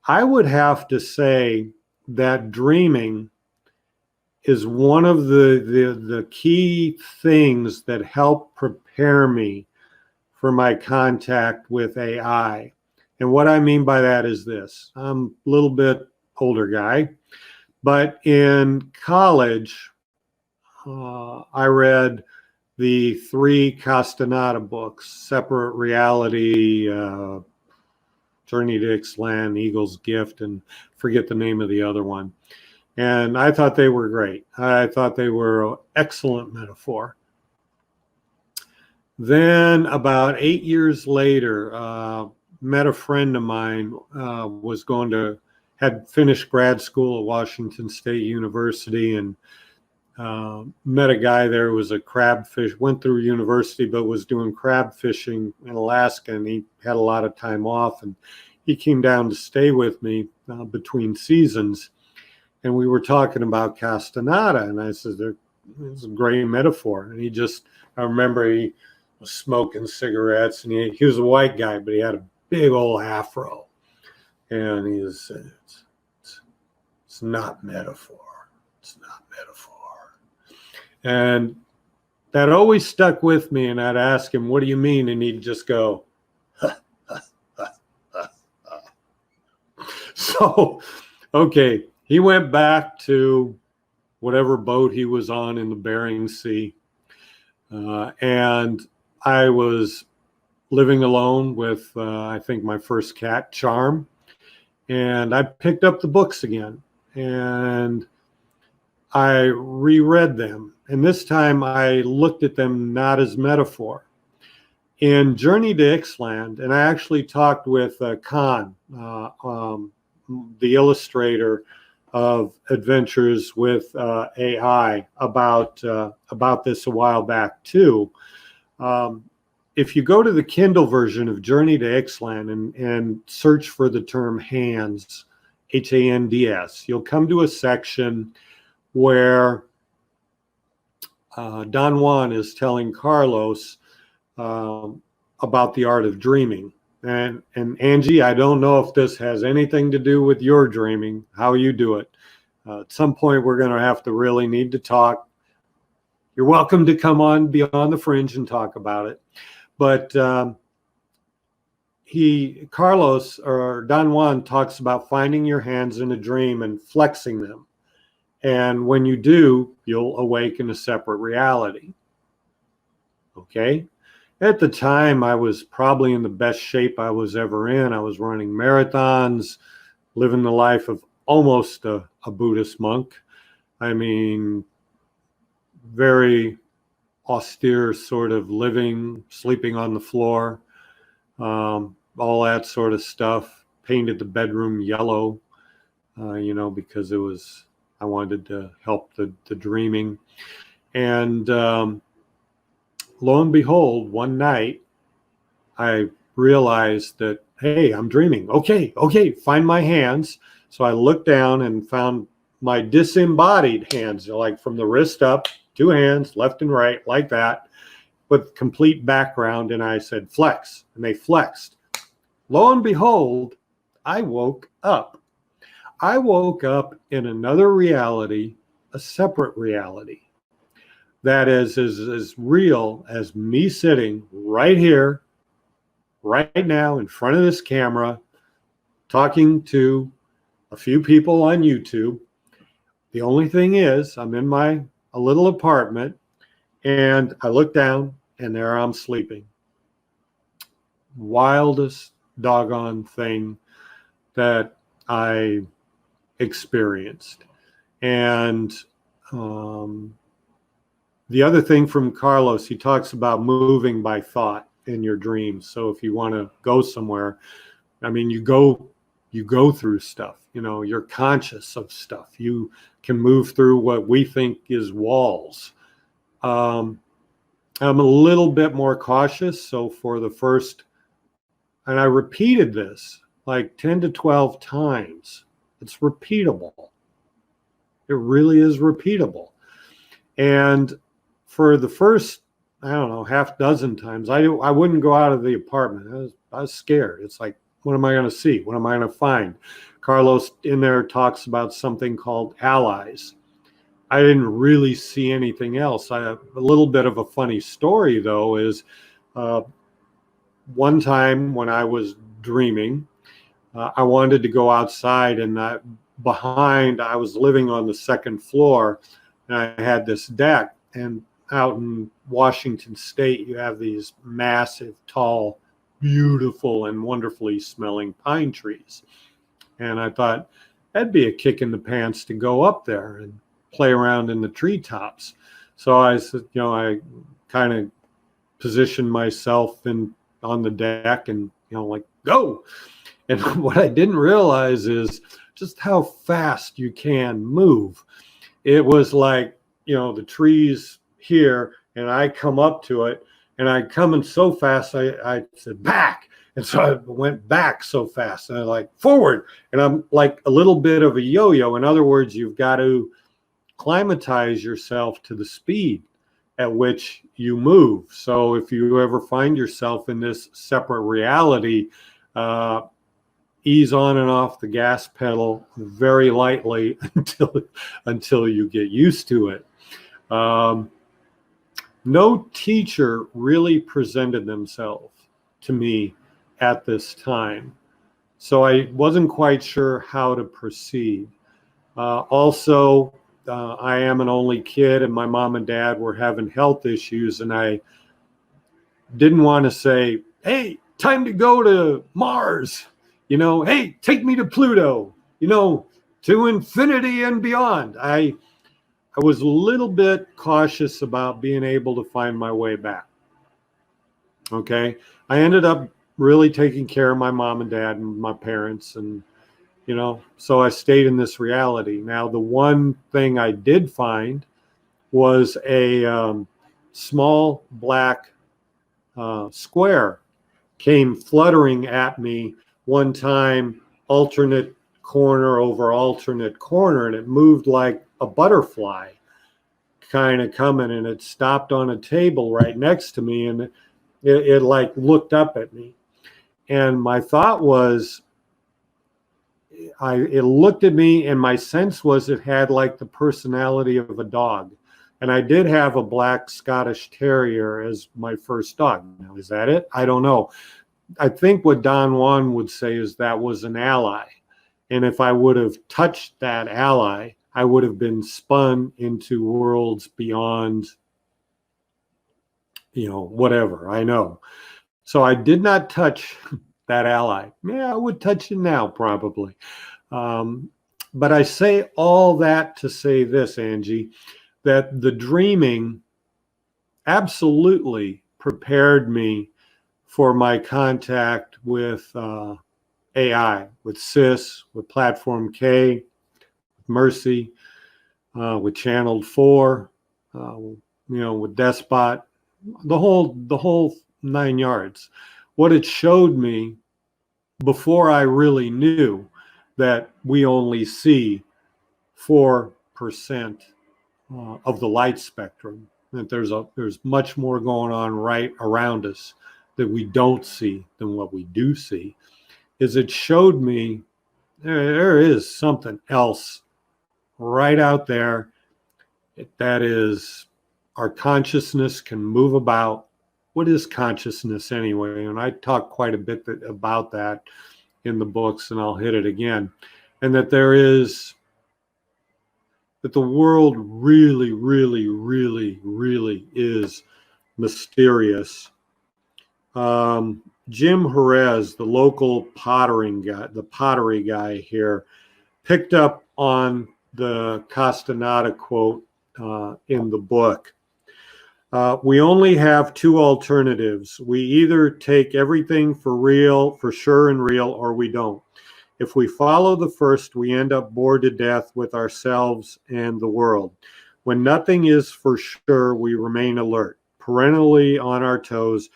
I would have to say that dreaming is one of the key things that help prepare me for my contact with AI. And what I mean by that is this. I'm a little bit older guy, but in college, I read the 3 Castaneda books: Separate Reality, Journey to Ixtlan, Eagle's Gift, and forget the name of the other one. And I thought they were great. I thought they were an excellent metaphor. Then about 8 years later, met a friend of mine, had finished grad school at Washington State University, and met a guy there who was a crab fish, went through university, but was doing crab fishing in Alaska, and he had a lot of time off, and he came down to stay with me between seasons. And we were talking about Castaneda, and I said, it's a great metaphor. And I remember he was smoking cigarettes, and he was a white guy, but he had a big old afro. And he said, it's not metaphor. It's not metaphor. And that always stuck with me, and I'd ask him, what do you mean? And he'd just go, ha, ha, ha, ha, ha. So, okay, he went back to whatever boat he was on in the Bering Sea. And I was living alone with, I think, my first cat, Charm. And I picked up the books again, and I reread them. And this time I looked at them not as metaphor. In Journey to Ixtlan, and I actually talked with Khan, the illustrator of Adventures with AI, about this a while back too. If you go to the Kindle version of Journey to Ixtlan and search for the term hands, Hands, you'll come to a section where Don Juan is telling Carlos about the art of dreaming. And Angie, I don't know if this has anything to do with your dreaming, how you do it. At some point, we're going to have to really need to talk. You're welcome to come on Beyond the Fringe and talk about it. But Carlos, or Don Juan, talks about finding your hands in a dream and flexing them. And when you do, you'll awaken a separate reality. Okay? At the time, I was probably in the best shape I was ever in. I was running marathons, living the life of almost a Buddhist monk. I mean, very austere sort of living, sleeping on the floor, all that sort of stuff. Painted the bedroom yellow, because I wanted to help the dreaming. And lo and behold, one night, I realized that, hey, I'm dreaming. Okay, find my hands. So I looked down and found my disembodied hands, like from the wrist up, 2 hands, left and right, like that, with complete background. And I said, flex. And they flexed. Lo and behold, I woke up. I woke up in another reality, a separate reality, that is as real as me sitting right here, right now, in front of this camera, talking to a few people on YouTube. The only thing is, I'm in a little apartment, and I look down, and there I'm sleeping. Wildest doggone thing that I experienced. And the other thing from Carlos, he talks about moving by thought in your dreams. So if you want to go somewhere, I mean, you go through stuff, you're conscious of stuff. You can move through what we think is walls. I'm a little bit more cautious. So for the first, and I repeated this like 10 to 12 times. It's repeatable. It really is repeatable. And for the first, I don't know, half dozen times, I wouldn't go out of the apartment. I was scared. It's like, what am I going to see? What am I going to find? Carlos in there talks about something called allies. I didn't really see anything else. A little bit of a funny story, though, is one time when I was dreaming, I wanted to go outside, and I was living on the second floor, and I had this deck. And out in Washington State, you have these massive, tall, beautiful, and wonderfully smelling pine trees. And I thought that'd be a kick in the pants to go up there and play around in the treetops. So I said, I kind of positioned myself on the deck and, like, go. And what I didn't realize is just how fast you can move. It was like, the trees here, and I come up to it, and I come in so fast, I said, back. And so I went back so fast, and I like forward. And I'm like a little bit of a yo-yo. In other words, you've got to climatize yourself to the speed at which you move. So if you ever find yourself in this separate reality, ease on and off the gas pedal very lightly until you get used to it. No teacher really presented themselves to me at this time, so I wasn't quite sure how to proceed. Also, I am an only kid, and my mom and dad were having health issues, and I didn't want to say, hey, time to go to Mars, hey, take me to Pluto, to infinity and beyond. I was a little bit cautious about being able to find my way back. Okay. I ended up really taking care of my mom and dad and my parents, and so I stayed in this reality. Now, the one thing I did find was a small black square came fluttering at me one time, alternate corner over alternate corner, and it moved like a butterfly kind of coming, and it stopped on a table right next to me, and it like looked up at me. And my thought was, it looked at me, and my sense was it had like the personality of a dog. And I did have a black Scottish Terrier as my first dog. Now, is that it? I don't know. I think what Don Juan would say is that was an ally. And if I would have touched that ally, I would have been spun into worlds beyond, whatever, I know. So I did not touch that ally. Yeah, I would touch it now, probably. But I say all that to say this, Angie, that the dreaming absolutely prepared me for my contact with AI, with SIS, with Platform K, with Mercy, with Channeled 4, with Despot, the whole 9 yards. What it showed me before I really knew that we only see 4% of the light spectrum, that there's much more going on right around us that we don't see than what we do see, is it showed me there is something else right out there that is our consciousness can move about. What is consciousness anyway? And I talk quite a bit about that in the books, and I'll hit it again. And that that the world really, really, really, really is mysterious. Jim Jerez, the local pottery guy here, picked up on the Castaneda quote in the book. We only have two alternatives. We either take everything for sure and real, or we don't. If we follow the first, we end up bored to death with ourselves and the world. When nothing is for sure, we remain alert, perennially on our toes.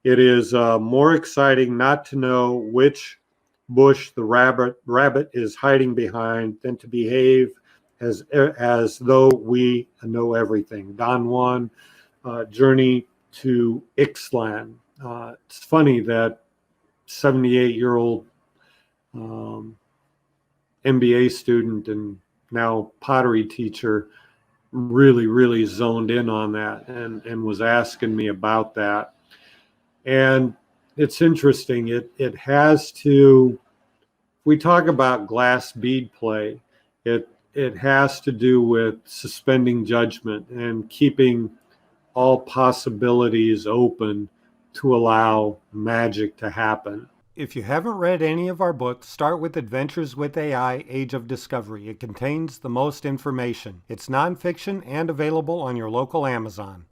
It is more exciting not to know which bush the rabbit is hiding behind than to behave as though we know everything. Don Juan, Journey to Ixtlan. It's funny that 78-year-old MBA student and now pottery teacher really, really zoned in on that and was asking me about that. And it's interesting. It has to, we talk about glass bead play, it has to do with suspending judgment and keeping all possibilities open to allow magic to happen. If you haven't read any of our books, start with Adventures with AI, Age of Discovery. It contains the most information. It's nonfiction and available on your local Amazon.